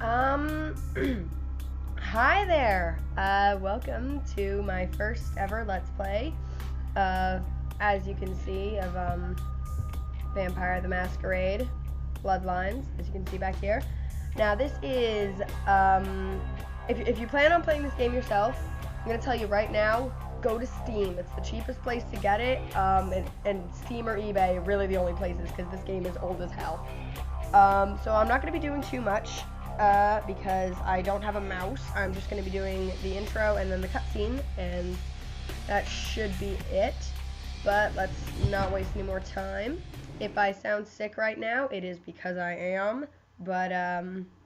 Um, Hi there. Welcome to my first ever Let's Play. As you can see, of Vampire the Masquerade Bloodlines, as you can see back here. Now, this is if you plan on playing this game yourself, I'm gonna tell you right now, go to Steam. It's the cheapest place to get it. And Steam or eBay are really the only places because this game is old as hell. So I'm not gonna be doing too much. Because I don't have a mouse. I'm just going to be doing the intro and then the cutscene, and that should be it. But let's not waste any more time. If I sound sick right now, it is because I am, but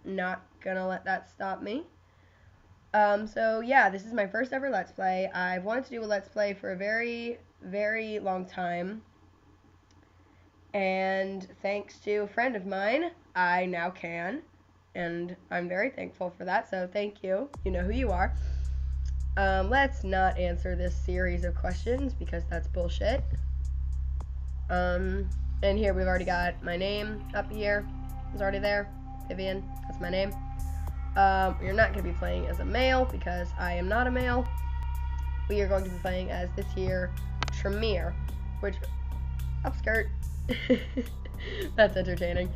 not gonna let that stop me. So yeah, this is my first ever Let's Play. I've wanted to do a Let's Play for a very, very long time. And thanks to a friend of mine, I now can. And I'm very thankful for that, so thank you. You know who you are. Let's not answer this series of questions, because that's bullshit. And here we've already got my name up here. It's already there. Vivian, that's my name. You're not going to be playing as a male, because I am not a male. We are going to be playing as this here Tremere, which, upskirt. That's entertaining.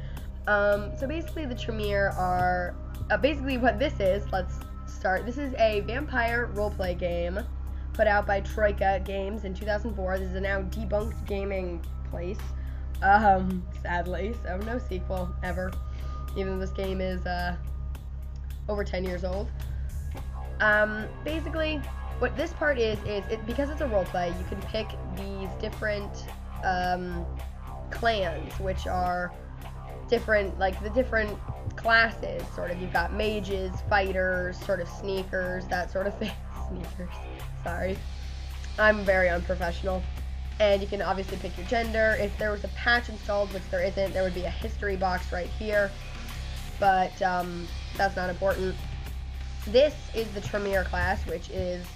So basically the Tremere are, basically what this is, let's start. This is a vampire roleplay game put out by Troika Games in 2004. This is a now debunked gaming place, sadly, so no sequel ever, even though this game is, over 10 years old. Basically, what this part is because it's a roleplay, you can pick these different, clans, which are different, like the different classes, sort of. You've got mages, fighters, sort of sneakers, that sort of thing. Sneakers, sorry. I'm very unprofessional. And you can obviously pick your gender. If there was a patch installed, which there isn't, there would be a history box right here. But that's not important. This is the Tremere class, which is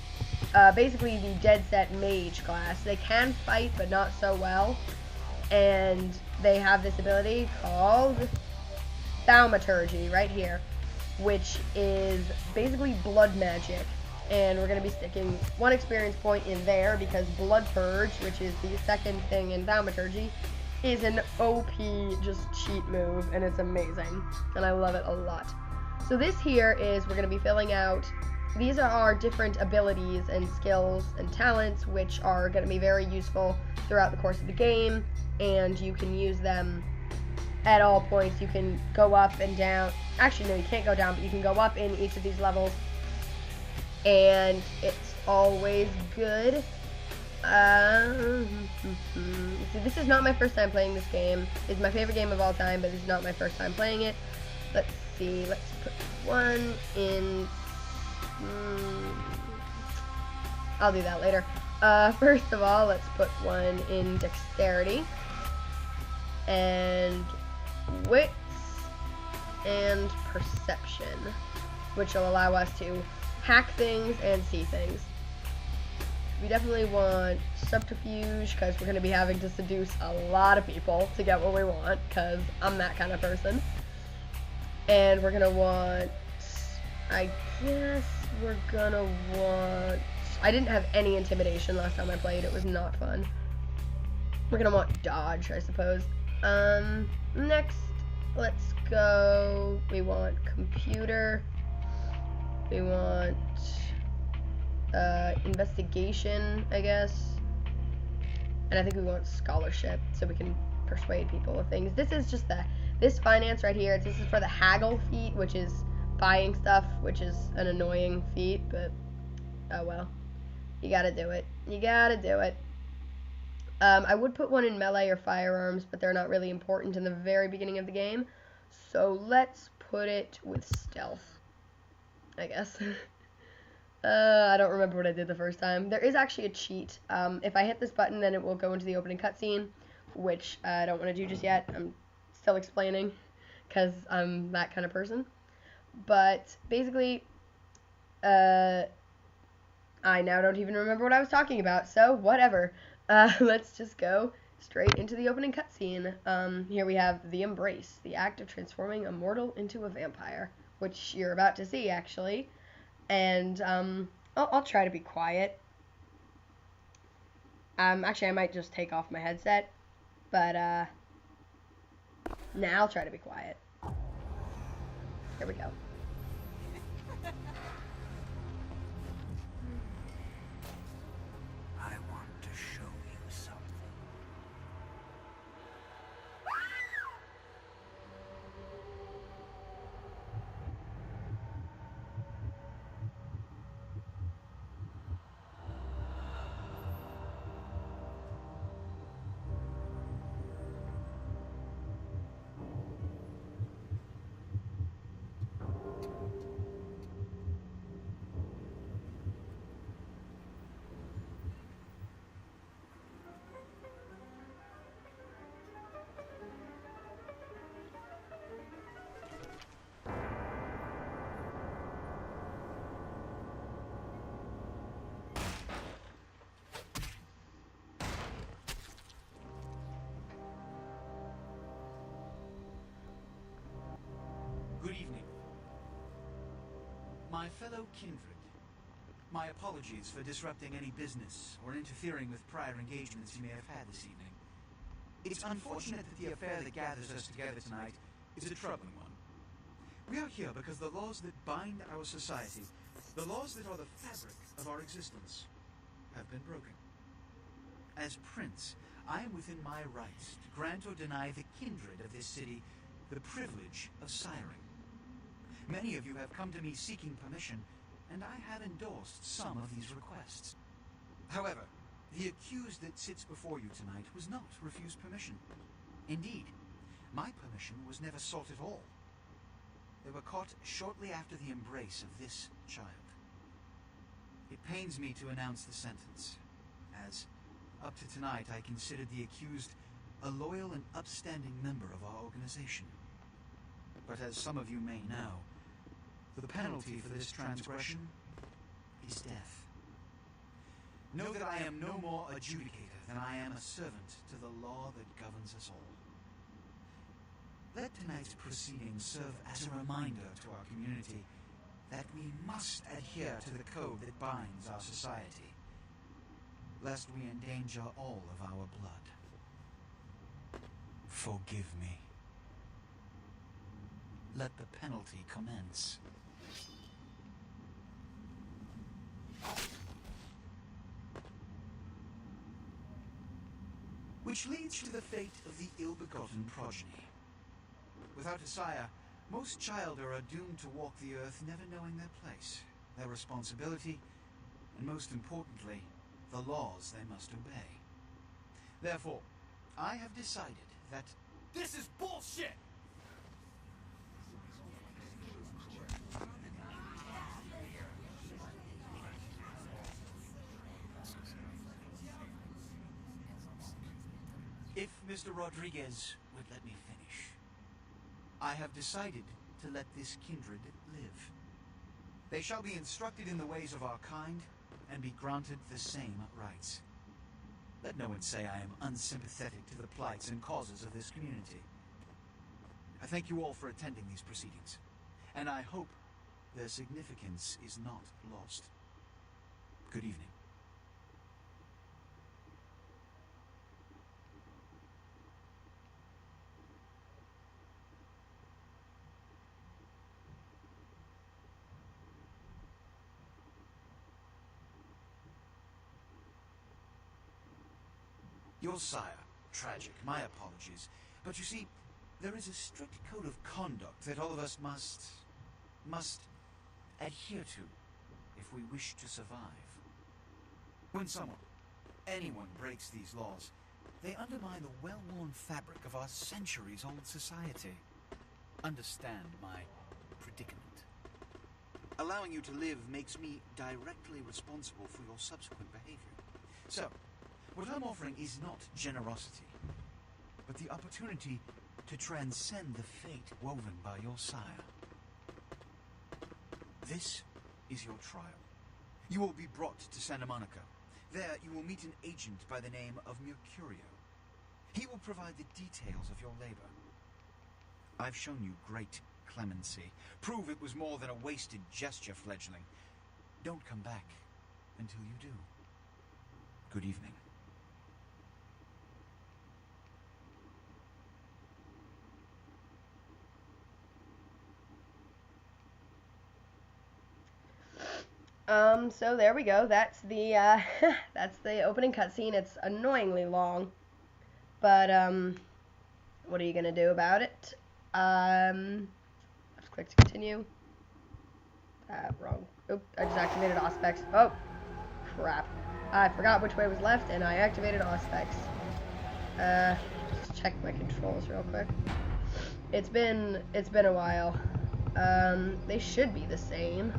basically the dead set mage class. They can fight, but not so well. And they have this ability called thaumaturgy right here, which is basically blood magic. And we're going to be sticking 1 experience point in there because blood purge, which is the second thing in thaumaturgy, is an OP just cheat move, and it's amazing, and I love it a lot. So this here is, we're going to be filling out, these are our different abilities and skills and talents, which are going to be very useful throughout the course of the game, and you can use them at all points. You can go up and down. Actually, no, you can't go down, but you can go up in each of these levels, and it's always good. See, this is not my first time playing this game. It's my favorite game of all time, but this is not my first time playing it. Let's see, let's put 1 in... I'll do that later. First of all, let's put 1 in dexterity, and wits, and perception, which will allow us to hack things and see things. We definitely want subterfuge, because we're going to be having to seduce a lot of people to get what we want, because I'm that kind of person. And we're going to want, I guess we're going to want, I didn't have any intimidation last time I played. It was not fun. We're going to want dodge, I suppose. Next, let's go, we want computer, we want investigation, I guess, and I think we want scholarship, so we can persuade people of things. This is just this finance right here, this is for the haggle feat, which is buying stuff, which is an annoying feat, but oh well. You gotta do it. You gotta do it. I would put 1 in melee or firearms, but they're not really important in the very beginning of the game. So let's put it with stealth, I guess. I don't remember what I did the first time. There is actually a cheat. If I hit this button, then it will go into the opening cutscene, which I don't want to do just yet. I'm still explaining, because I'm that kind of person. But basically, I now don't even remember what I was talking about, so whatever. Let's just go straight into the opening cutscene. Here we have the Embrace, the act of transforming a mortal into a vampire. which you're about to see actually. And I'll try to be quiet. Actually, I might just take off my headset, but nah, I'll try to be quiet. Here we go. I want to show you something. Good evening. My fellow kindred, my apologies for disrupting any business or interfering with prior engagements you may have had this evening. It's unfortunate that the affair that gathers us together tonight is a troubling one. We are here because the laws that bind our society, the laws that are the fabric of our existence, have been broken. As Prince, I am within my rights to grant or deny the kindred of this city the privilege of siring. Many of you have come to me seeking permission, and I have endorsed some of these requests. However, the accused that sits before you tonight was not refused permission. Indeed, my permission was never sought at all. They were caught shortly after the embrace of this child. It pains me to announce the sentence, as up to tonight I considered the accused a loyal and upstanding member of our organization. But as some of you may know, the penalty for this transgression is death. Know that I am no more adjudicator than I am a servant to the law that governs us all. Let tonight's proceedings serve as a reminder to our community that we must adhere to the code that binds our society, lest we endanger all of our blood. Forgive me. Let the penalty commence. Which leads to the fate of the ill-begotten progeny. Without a sire, most children are doomed to walk the earth never knowing their place, their responsibility, and most importantly, the laws they must obey. Therefore, I have decided that this is bullshit! If Mr. Rodriguez would let me finish. I have decided to let this kindred live. They shall be instructed in the ways of our kind and be granted the same rights. Let no one say I am unsympathetic to the plights and causes of this community. I thank you all for attending these proceedings, and I hope their significance is not lost. Good evening. Your sire, tragic, my apologies. But you see, there is a strict code of conduct that all of us must adhere to if we wish to survive. When anyone breaks these laws, they undermine the well-worn fabric of our centuries-old society. Understand my predicament. Allowing you to live makes me directly responsible for your subsequent behavior. So, what I'm offering is not generosity, but the opportunity to transcend the fate woven by your sire. This is your trial. You will be brought to Santa Monica. There you will meet an agent by the name of Mercurio. He will provide the details of your labor. I've shown you great clemency. Prove it was more than a wasted gesture, fledgling. Don't come back until you do. Good evening. So there we go. That's the that's the opening cutscene. It's annoyingly long, but what are you gonna do about it? Just click to continue. Wrong. Oop, I just activated Auspex. Oh, crap. I forgot which way was left, and I activated Auspex. Just check my controls real quick. It's been a while. They should be the same.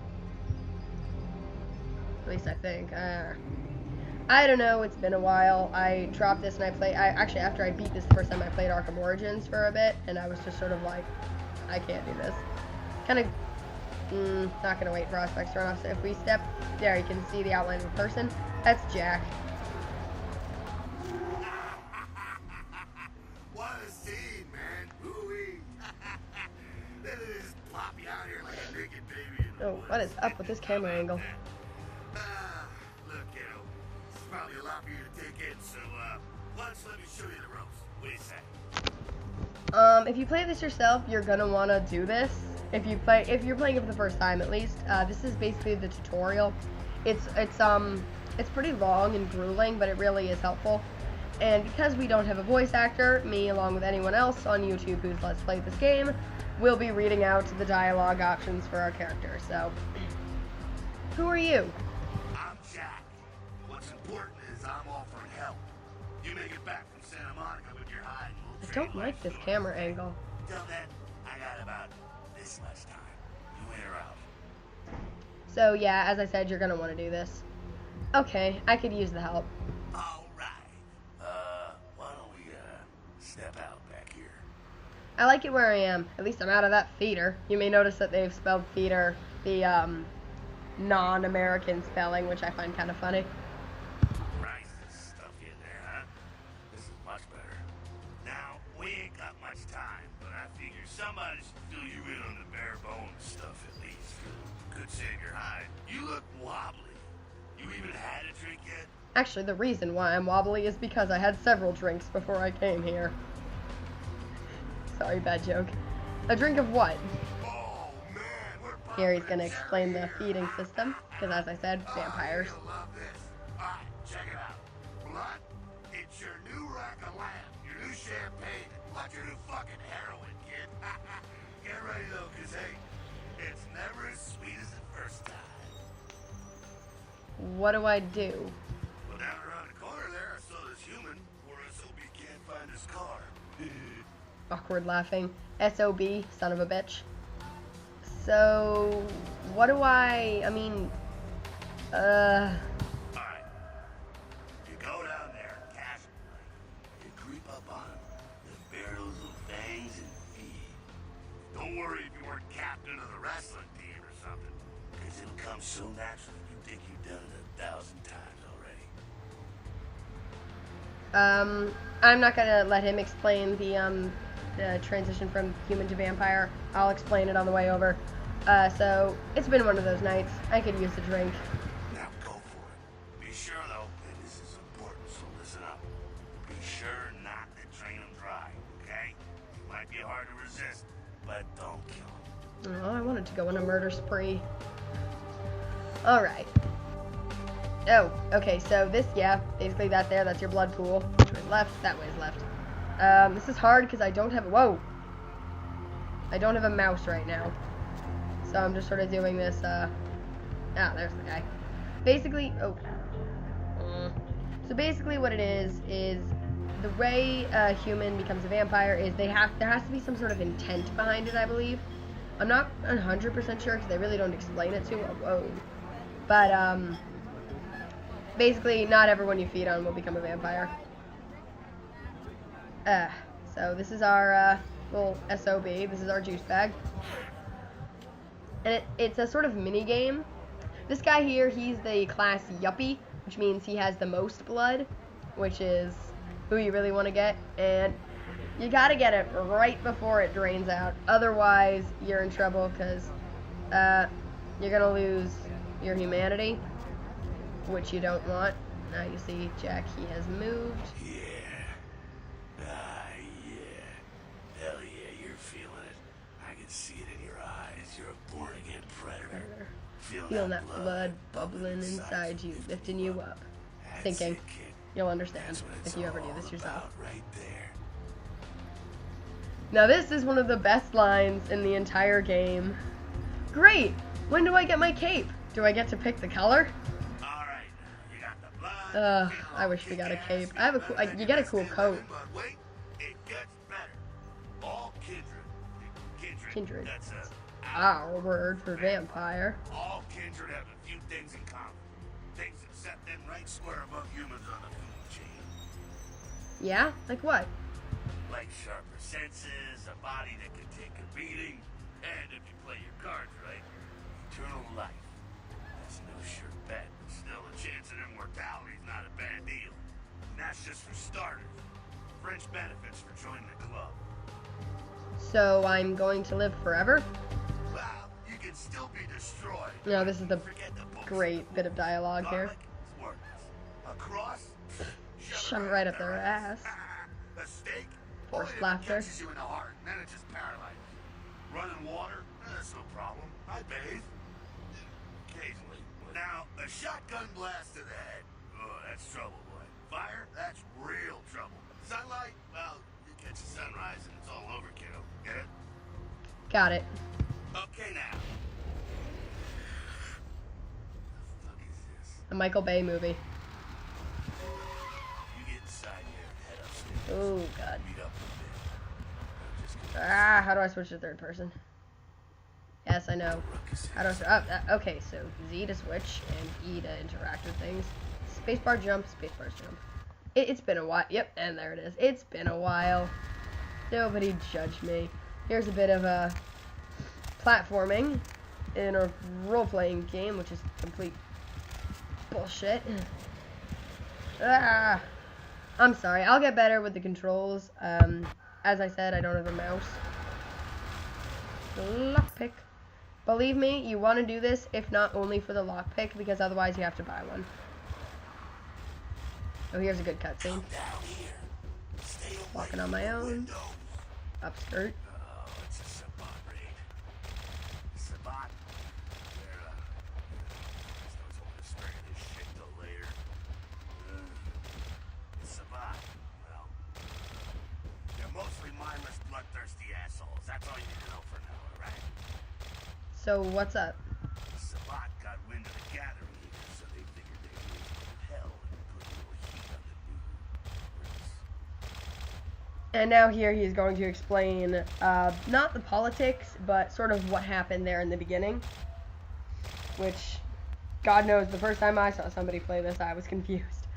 At least I think. I don't know, it's been a while. I dropped this and actually after I beat this the first time I played Arkham Origins for a bit, and I was just sort of like, I can't do this. Kind of, not gonna wait for Auspex to run off, so if we step, there you can see the outline of a person. That's Jack. What a scene, man. Ooh-wee. They just plop you out here like a naked baby. Oh, what is up with this camera angle? Look, kiddo, it's probably a lot for you to take in, so, let me show you the ropes. What do you say? If you play this yourself, you're gonna wanna do this. If you're playing it for the first time, at least, this is basically the tutorial. It's pretty long and grueling, but it really is helpful. And because we don't have a voice actor, me along with anyone else on YouTube who's Let's Play this game, will be reading out the dialogue options for our characters. So, who are you? I'm Jack. What's important is I'm offering help. You make it back from Santa Monica with your hide and we'll I don't like this camera angle. Till then, I got about this much time. You in or out? So yeah, as I said, you're gonna want to do this. Okay, I could use the help. All right. Why don't we, step out back here? I like it where I am. At least I'm out of that theater. You may notice that they've spelled theater the non-American spelling, which I find kind of funny. Christ, this stuff in there, huh? This is much better. Now, we ain't got much time, but I figure somebody should fill you in on the bare bones stuff at least. Could save your hide. You look wobbly. You even had a drink yet? Actually, the reason why I'm wobbly is because I had several drinks before I came here. Sorry, bad joke. A drink of what? Oh, man, we're Here he's gonna explain the feeding system, because as I said, vampires. You'll love this. All right, check it out. Blood, it's your new rack of lamb, your new champagne, like your new fucking heroin, kid. Get ready, though, because, hey, it's never as sweet as the first time. What do I do? Well, down around the corner there, I saw this human, or SOB can't find his car. Awkward laughing. SOB, son of a bitch. So, what do I mean, Alright. You go down there, casually. You creep up on him, then bare those little fangs and feed. Don't worry if you weren't captain of the wrestling team or something, because it'll come so naturally you think you've done it 1,000 times already. I'm not gonna let him explain the transition from human to vampire. I'll explain it on the way over. So, it's been one of those nights. I could use a drink. Now go for it. Be sure, though, and this is important, so listen up. Be sure not to drain them dry, okay? It might be hard to resist, but don't kill them. Oh, I wanted to go on a murder spree. Alright. Oh, okay, so this, yeah, basically that's your blood pool. Which way is left? That way is left. This is hard because I don't have, whoa! I don't have a mouse right now. So I'm just sort of doing this, there's the guy. Basically, so basically what it is the way a human becomes a vampire is there has to be some sort of intent behind it, I believe. I'm not 100% sure because they really don't explain it to whoa. But, basically, not everyone you feed on will become a vampire. So this is our, little SOB. This is our juice bag. And it's a sort of mini game. This guy here, he's the class Yuppie, which means he has the most blood, which is who you really want to get. And You gotta get it right before it drains out. Otherwise, you're in trouble because you're gonna lose your humanity, which you don't want. Now you see Jack, he has moved. Yeah. Yeah. Hell yeah, you're feeling it. I can see it in your eyes. You're a born-again predator. Feeling that blood bubbling inside you, lifting you up. Thinking, you'll understand if you ever do this yourself. Right there. Now this is one of the best lines in the entire game. Great! When do I get my cape? Do I get to pick the color? Alright, you got the blood. I wish we got a cape. I have a cool, you get a cool coat. But wait, it gets better. All kindred. That's Our word for vampire. all kindred have a few things in common. Things that set them right square above humans on the food chain. Yeah? Like what? Like sharper senses, a body that can take a beating, and if you play your cards right, eternal life. That's no sure bet, but still a chance of immortality's not a bad deal. And that's just for starters. French benefits for joining the club. So I'm going to live forever? Well, you can still be destroyed. No, this is the Forget the books. great bit of dialogue here. Garlic is worthless. A cross? Shove it right up their ass. A steak? Forced Only if it laughter. catches you in the heart, and then it just paralyzes you. Running water? That's no problem. I bathe. Occasionally. Now, a shotgun blast to the head. Oh, that's trouble, boy. Fire? That's real trouble. Sunlight? Well, you catch the sunrise and it's all over, kiddo. Get it? Got it. Okay, now. The fuck is this? A Michael Bay movie. You get inside here and head upstairs. Oh, God. Meet up a bit. Just gonna How do I switch to third person? Yes, I know. How do I okay, so Z to switch and E to interact with things. Spacebar jump, spacebar jump. It's been a while. Yep, and there it is. It's been a while. Nobody judge me. Here's a bit of a platforming in a role-playing game, which is complete bullshit. I'm sorry. I'll get better with the controls. As I said, I don't have a mouse. Lockpick. Believe me, you want to do this, if not only for the lockpick, because otherwise you have to buy one. Oh, here's a good cutscene. Walking on my own. Upskirt. Oh, it's a Sabat raid. Sabat? They're, I was hoping to spare you this shit till later. Sabat, well, they're mostly mindless, bloodthirsty assholes. That's all you need to know for now, alright? So, what's up? Sabat got wind of the gathering here, so they figured they'd raise a little hell and put a little heat on the new. And now here he's going to explain, not the politics, but sort of what happened there in the beginning. Which, God knows, the first time I saw somebody play this, I was confused.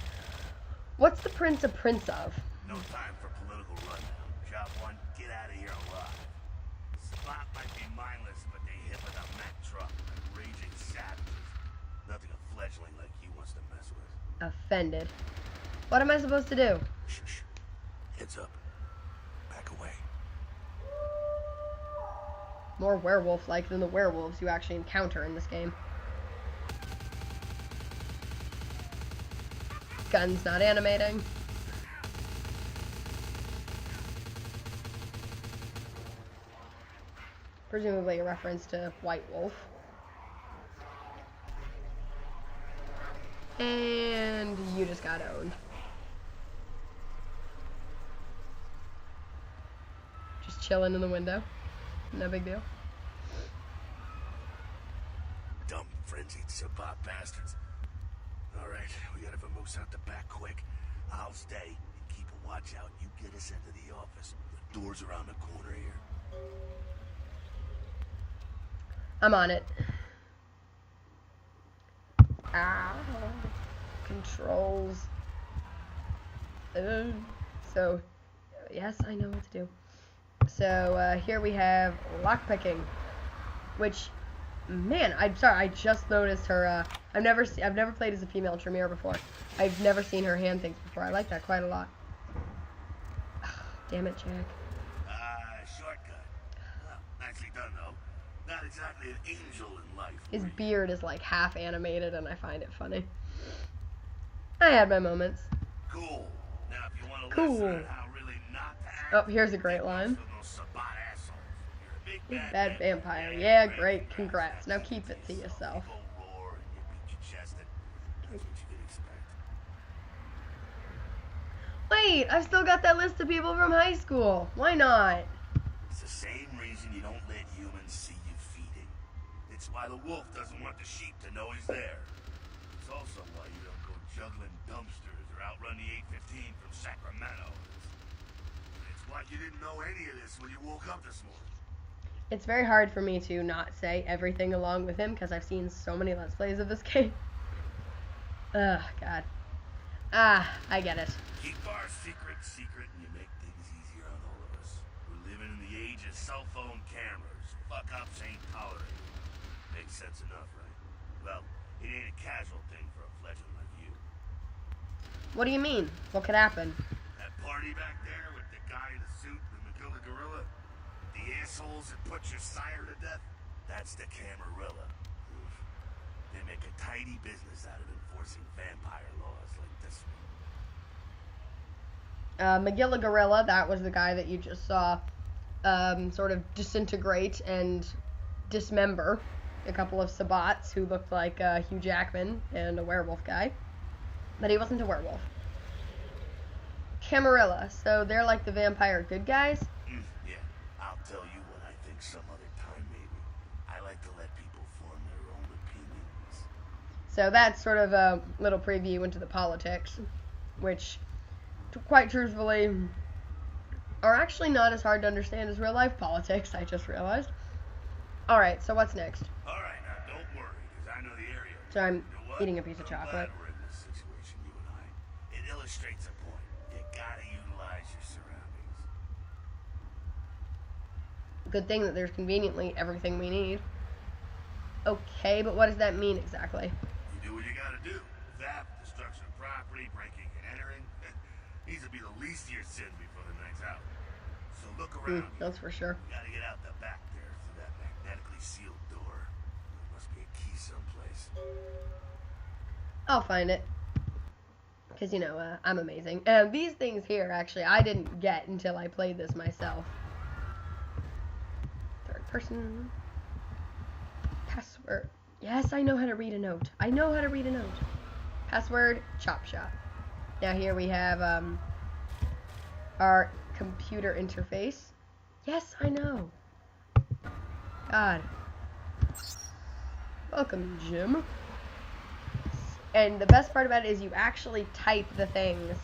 What's the prince a prince of? No time for political rundown. Job one, get out of here alive. Sabat might be mindless, but they hit with a Mack truck and raging savages. Nothing a fledgling like you wants to mess with. Offended. What am I supposed to do? Shh, shh. Heads up. Back away. More werewolf-like than the werewolves you actually encounter in this game. Gun's not animating. Presumably a reference to White Wolf. And you just got owned. Just chilling in the window. No big deal. Dumb, frenzied Sabat bastards. Alright, we gotta vamoose out the back quick. I'll stay and keep a watch out. You get us into the office. The door's around the corner here. I'm on it. Ow. Controls. So, yes, I know what to do. So, here we have lockpicking, which, man, I'm sorry, I just noticed her, I've never played as a female Tremere before. I've never seen her hand things before. I like that quite a lot. Damn it, Jack. Shortcut. Well, nicely done, though. Not exactly an angel in life. His beard is like half animated, and I find it funny. I had my moments. Cool. Now, if you want to Cool. listen how really not to act, Oh, here's a great line. You're a bad vampire. Yeah, great. Congrats. Now keep it to yourself. Wait, I've still got that list of people from high school. Why not? It's the same reason you don't let humans see you feeding. It's why the wolf doesn't want the sheep to know he's there. It's also why you don't go juggling dumpsters or outrun the 815 from Sacramento. It's why you didn't know any of this when you woke up this morning. It's very hard for me to not say everything along with him because I've seen so many Let's Plays of this game. Ugh, God. I get it. Keep our secret, and you make things easier on all of us. We're living in the age of cell phone cameras. Fuck-ups ain't tolerated. Makes sense enough, right? Well, it ain't a casual thing for a fledgling like you. What do you mean? What could happen? That party back there with the guy in the suit and the Magilla Gorilla? The assholes that put your sire to death? That's the Camarilla. They make a tidy business out of enforcing vampire laws like this one. Magilla Gorilla, that was the guy that you just saw sort of disintegrate and dismember a couple of Sabbats who looked like Hugh Jackman and a werewolf guy. But he wasn't a werewolf. Camarilla, so they're like the vampire good guys? Yeah, I'll tell you what I think some other time maybe. I like to let people form their own opinions. So that's sort of a little preview into the politics, which, quite truthfully, are actually not as hard to understand as real life politics, I just realized. Alright, so what's next? Alright, now don't worry, because I know the area. So I'm You know what? eating a piece of chocolate. I'm glad we're in this situation, you and I. It illustrates a point. You gotta utilize your surroundings. Good thing that there's conveniently everything we need. Okay, but what does that mean exactly? You do what you gotta do. Theft, destruction of property, breaking and entering. These will be the least of your sins before the night's out. So look around. That's for sure. You gotta get out the back there through that magnetically sealed door. There must be a key someplace. I'll find it. Because, you know, I'm amazing. And these things here, actually, I didn't get until I played this myself. Third person. Password. Yes, I know how to read a note. I know how to read a note. Password, chop shop. Now here we have our computer interface. Yes, I know. God. Welcome, Jim. And the best part about it is you actually type the things